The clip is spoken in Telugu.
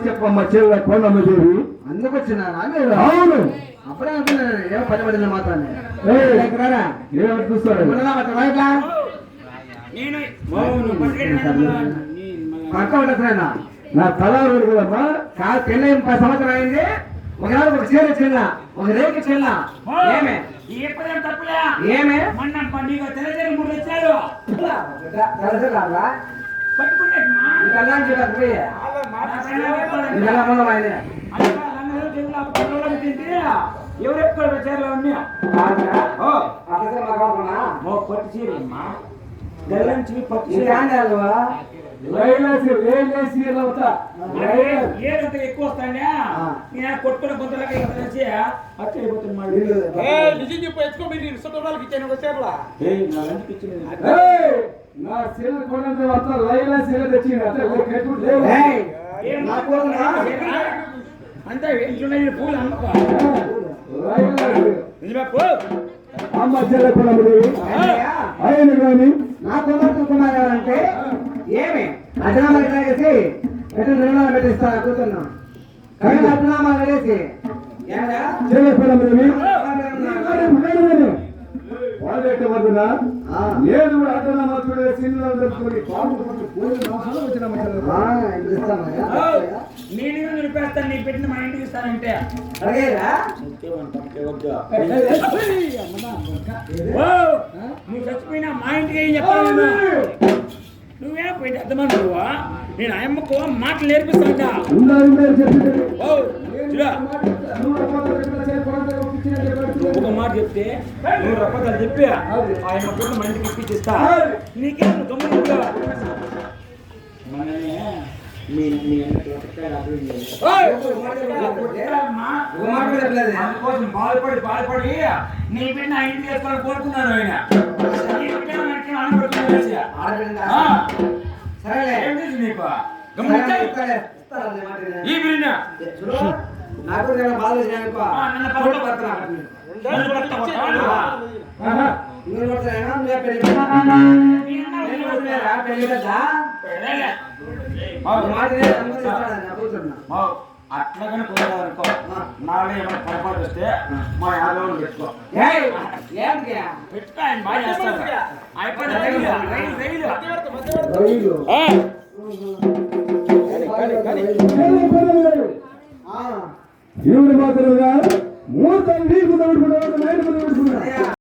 చెప్పమ్మ చెల్ల కొండమ్మ దేవి అందుకు వచ్చిన అవును అప్పుడే అనుకున్నాను ఏమో పని పడిన మాత్రాన్ని చూస్తాడు పక్క ఉండదునా నా తల కదమ్మా కాదు పెళ్ళి 10 సంవత్సరం అయింది ఒకనాడు ఒక చీర చిన్న ఒక రేఖ చిన్న ఏమే ఏమే ఎవరు ఎప్పుడు చీరలు ఉన్నాయా పట్టు చీర గల్లంచి పట్టు ఏదంత ఎక్కువ వస్తాయా నేను కొట్టుకున్న గుంతలకి వచ్చి అచ్చి అయిపోతుంది నిజం చెప్పు ఎత్తుకోండి ఇచ్చాను ఒక చీరలా నా చీర కొనంత వస్తా లైలా చీర తెచ్చింది అంతే ఇంట్లో పూలు అమ్మకో అమ్మ చెల్ల కొనము ఆయన కానీ నా కుమార్ అంటే ఏమి అజనామా చేసి ఎటు నిర్ణయం పెట్టిస్తా కూర్చున్నాం కానీ అజనామా వేసి చెల్ల కొనము వాడేటవద్దునా నేను అటనమా చూడే సినిమాలు దొరుకుని నేను నిలిపేస్తాను నీ పెట్టిన మా ఇంటికి ఇస్తానంటే నువ్వు చచ్చిపోయినా మా ఇంటికి ఏం చెప్పాలి నువ్వే పోయి అర్థమని నువ్వా నేను అమ్మకు మాటలు నేర్పిస్తాంట ఒక మాట చెప్తే నువ్వు రప్పదాలు చెప్పి ఆయన కూడా మా ఇంటికి ఇప్పించిస్తా నీకే గమ్మున బాధపడి నీ బిడ్డ నా ఇంటికి వేసుకోవాలని కోరుకున్నాను ఆయన నీకు ఈ బిడ్డ నాకు బాధ అట్లాగనే కుదరదనుకో నాలో ఏమైనా పొరపాటు వస్తే మా యాదవ్ పెట్టుకో పెట్టుకో ఆయన బాగా చేస్తాడు ఈవిడ మాత్రమే మూడు తల్లి